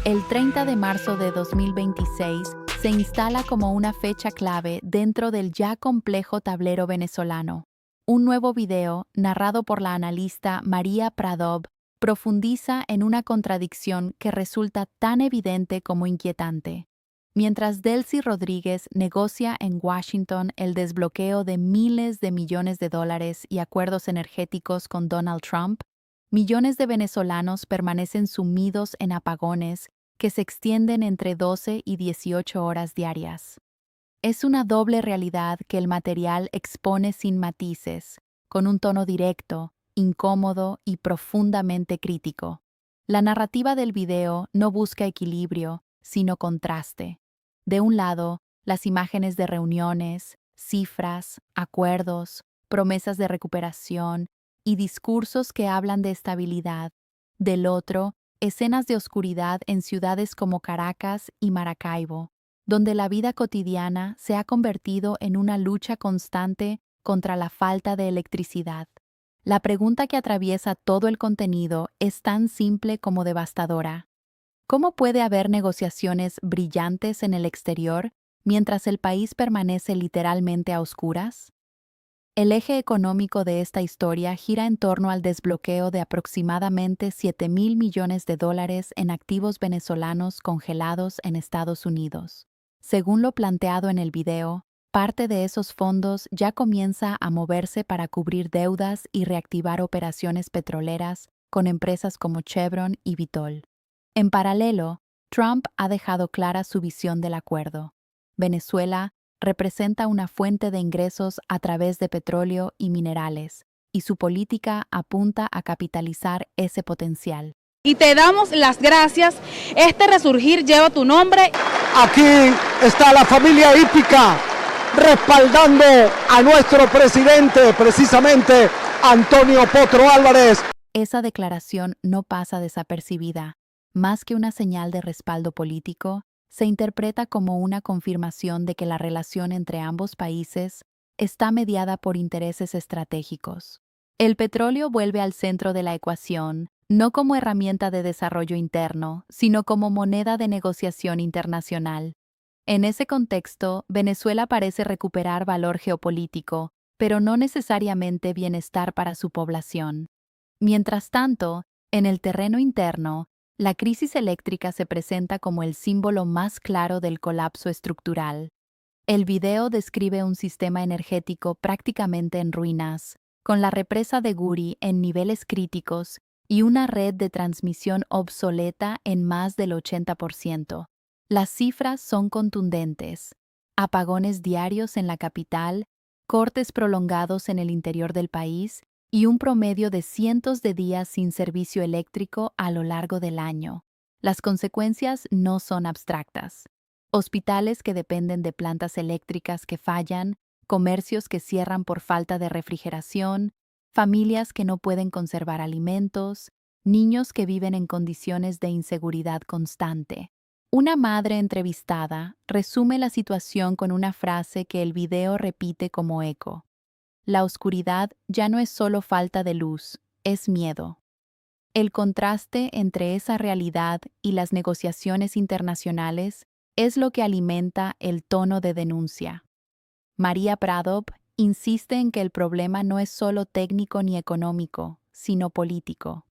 El 30 de marzo de 2026 se instala como una fecha clave dentro del ya complejo tablero venezolano. Un nuevo video, narrado por la analista María Pradov, profundiza en una contradicción que resulta tan evidente como inquietante. Mientras Delcy Rodríguez negocia en Washington el desbloqueo de miles de millones de dólares y acuerdos energéticos con Donald Trump, millones de venezolanos permanecen sumidos en apagones que se extienden entre 12 y 18 horas diarias. Es una doble realidad que el material expone sin matices, con un tono directo, incómodo y profundamente crítico. La narrativa del video no busca equilibrio, sino contraste. De un lado, las imágenes de reuniones, cifras, acuerdos, promesas de recuperación y discursos que hablan de estabilidad. Del otro, escenas de oscuridad en ciudades como Caracas y Maracaibo, donde la vida cotidiana se ha convertido en una lucha constante contra la falta de electricidad. La pregunta que atraviesa todo el contenido es tan simple como devastadora. ¿Cómo puede haber negociaciones brillantes en el exterior mientras el país permanece literalmente a oscuras? El eje económico de esta historia gira en torno al desbloqueo de aproximadamente 7.000 millones de dólares en activos venezolanos congelados en Estados Unidos. Según lo planteado en el video, parte de esos fondos ya comienza a moverse para cubrir deudas y reactivar operaciones petroleras con empresas como Chevron y Vitol. En paralelo, Trump ha dejado clara su visión del acuerdo. Venezuela representa una fuente de ingresos a través de petróleo y minerales, y su política apunta a capitalizar ese potencial. Y te damos las gracias. Este resurgir lleva tu nombre. Aquí está la familia hípica respaldando a nuestro presidente, precisamente Antonio Potro Álvarez. Esa declaración no pasa desapercibida. Más que una señal de respaldo político, se interpreta como una confirmación de que la relación entre ambos países está mediada por intereses estratégicos. El petróleo vuelve al centro de la ecuación, no como herramienta de desarrollo interno, sino como moneda de negociación internacional. En ese contexto, Venezuela parece recuperar valor geopolítico, pero no necesariamente bienestar para su población. Mientras tanto, en el terreno interno, la crisis eléctrica se presenta como el símbolo más claro del colapso estructural. El video describe un sistema energético prácticamente en ruinas, con la represa de Guri en niveles críticos y una red de transmisión obsoleta en más del 80%. Las cifras son contundentes: apagones diarios en la capital, cortes prolongados en el interior del país y un promedio de cientos de días sin servicio eléctrico a lo largo del año. Las consecuencias no son abstractas. Hospitales que dependen de plantas eléctricas que fallan, comercios que cierran por falta de refrigeración, familias que no pueden conservar alimentos, niños que viven en condiciones de inseguridad constante. Una madre entrevistada resume la situación con una frase que el video repite como eco: la oscuridad ya no es solo falta de luz, es miedo. El contraste entre esa realidad y las negociaciones internacionales es lo que alimenta el tono de denuncia. María Pradov insiste en que el problema no es solo técnico ni económico, sino político.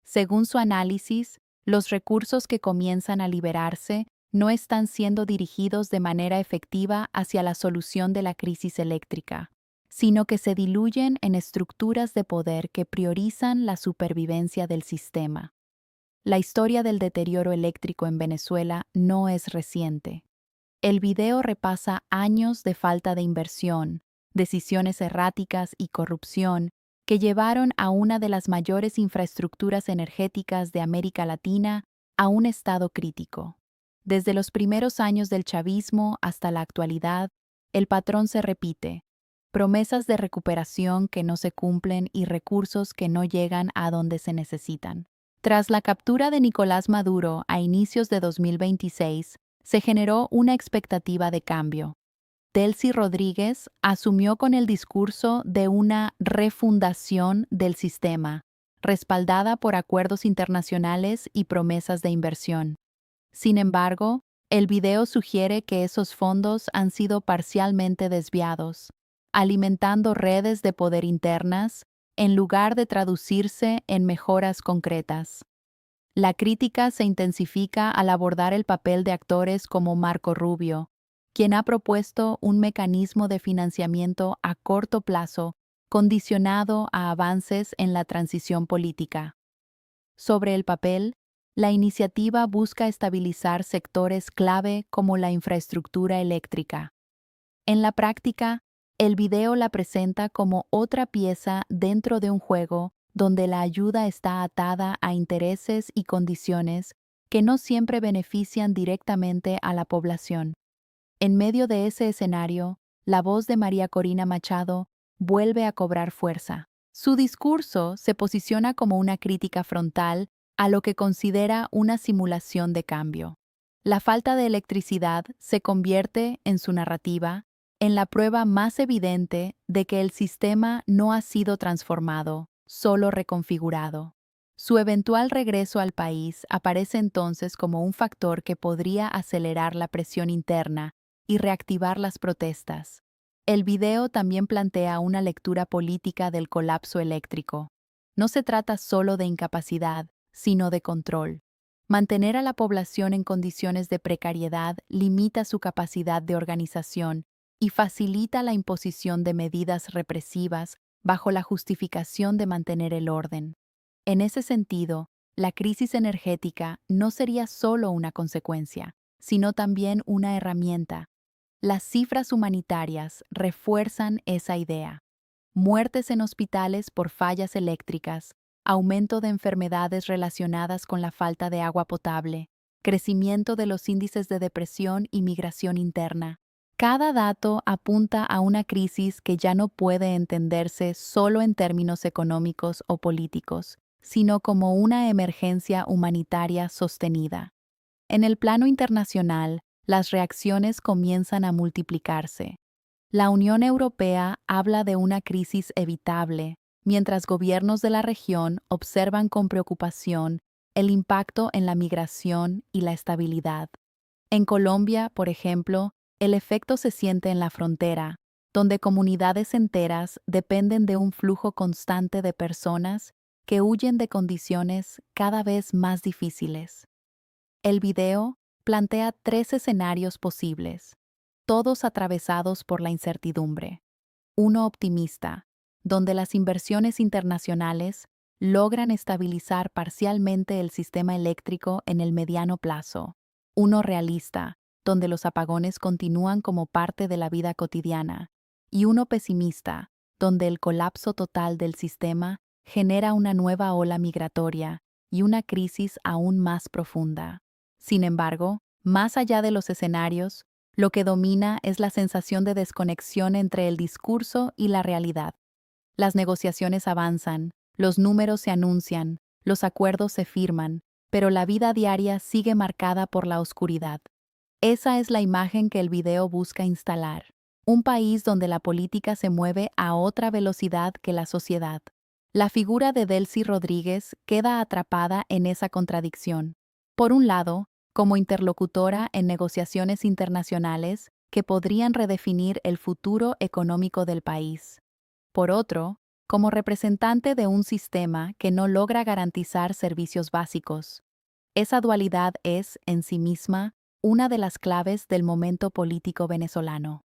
Según su análisis, los recursos que comienzan a liberarse no están siendo dirigidos de manera efectiva hacia la solución de la crisis eléctrica, sino que se diluyen en estructuras de poder que priorizan la supervivencia del sistema. La historia del deterioro eléctrico en Venezuela no es reciente. El video repasa años de falta de inversión, decisiones erráticas y corrupción que llevaron a una de las mayores infraestructuras energéticas de América Latina a un estado crítico. Desde los primeros años del chavismo hasta la actualidad, el patrón se repite: promesas de recuperación que no se cumplen y recursos que no llegan a donde se necesitan. Tras la captura de Nicolás Maduro a inicios de 2026, se generó una expectativa de cambio. Delcy Rodríguez asumió con el discurso de una refundación del sistema, respaldada por acuerdos internacionales y promesas de inversión. Sin embargo, el video sugiere que esos fondos han sido parcialmente desviados, alimentando redes de poder internas en lugar de traducirse en mejoras concretas. La crítica se intensifica al abordar el papel de actores como Marco Rubio, quien ha propuesto un mecanismo de financiamiento a corto plazo condicionado a avances en la transición política. Sobre el papel, la iniciativa busca estabilizar sectores clave como la infraestructura eléctrica. En la práctica, el video la presenta como otra pieza dentro de un juego donde la ayuda está atada a intereses y condiciones que no siempre benefician directamente a la población. En medio de ese escenario, la voz de María Corina Machado vuelve a cobrar fuerza. Su discurso se posiciona como una crítica frontal a lo que considera una simulación de cambio. La falta de electricidad se convierte, en su narrativa, en la prueba más evidente de que el sistema no ha sido transformado, solo reconfigurado. Su eventual regreso al país aparece entonces como un factor que podría acelerar la presión interna y reactivar las protestas. El video también plantea una lectura política del colapso eléctrico. No se trata solo de incapacidad, sino de control. Mantener a la población en condiciones de precariedad limita su capacidad de organización y facilita la imposición de medidas represivas bajo la justificación de mantener el orden. En ese sentido, la crisis energética no sería solo una consecuencia, sino también una herramienta. Las cifras humanitarias refuerzan esa idea. Muertes en hospitales por fallas eléctricas, aumento de enfermedades relacionadas con la falta de agua potable, crecimiento de los índices de depresión y migración interna. Cada dato apunta a una crisis que ya no puede entenderse solo en términos económicos o políticos, sino como una emergencia humanitaria sostenida. En el plano internacional, las reacciones comienzan a multiplicarse. La Unión Europea habla de una crisis evitable, mientras gobiernos de la región observan con preocupación el impacto en la migración y la estabilidad. En Colombia, por ejemplo, el efecto se siente en la frontera, donde comunidades enteras dependen de un flujo constante de personas que huyen de condiciones cada vez más difíciles. El video plantea 3 escenarios posibles, todos atravesados por la incertidumbre. Uno optimista, donde las inversiones internacionales logran estabilizar parcialmente el sistema eléctrico en el mediano plazo. Uno realista, donde los apagones continúan como parte de la vida cotidiana. Y uno pesimista, donde el colapso total del sistema genera una nueva ola migratoria y una crisis aún más profunda. Sin embargo, más allá de los escenarios, lo que domina es la sensación de desconexión entre el discurso y la realidad. Las negociaciones avanzan, los números se anuncian, los acuerdos se firman, pero la vida diaria sigue marcada por la oscuridad. Esa es la imagen que el video busca instalar. Un país donde la política se mueve a otra velocidad que la sociedad. La figura de Delcy Rodríguez queda atrapada en esa contradicción. Por un lado, como interlocutora en negociaciones internacionales que podrían redefinir el futuro económico del país. Por otro, como representante de un sistema que no logra garantizar servicios básicos. Esa dualidad es, en sí misma, una de las claves del momento político venezolano.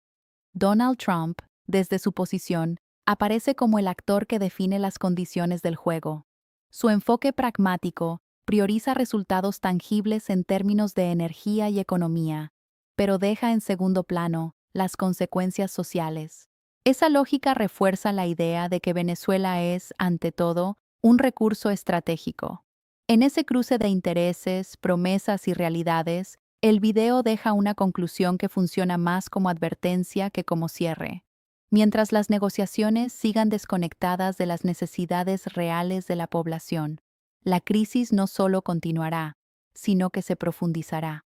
Donald Trump, desde su posición, aparece como el actor que define las condiciones del juego. Su enfoque pragmático prioriza resultados tangibles en términos de energía y economía, pero deja en segundo plano las consecuencias sociales. Esa lógica refuerza la idea de que Venezuela es, ante todo, un recurso estratégico. En ese cruce de intereses, promesas y realidades, el video deja una conclusión que funciona más como advertencia que como cierre. Mientras las negociaciones sigan desconectadas de las necesidades reales de la población, la crisis no solo continuará, sino que se profundizará.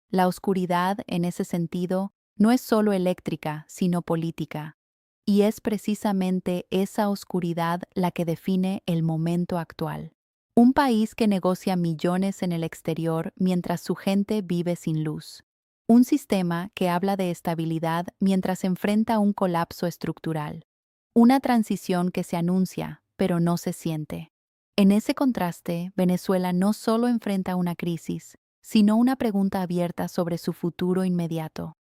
La oscuridad, en ese sentido, no es solo eléctrica, sino política. Y es precisamente esa oscuridad la que define el momento actual. Un país que negocia millones en el exterior mientras su gente vive sin luz. Un sistema que habla de estabilidad mientras enfrenta un colapso estructural. Una transición que se anuncia, pero no se siente. En ese contraste, Venezuela no solo enfrenta una crisis, sino una pregunta abierta sobre su futuro inmediato.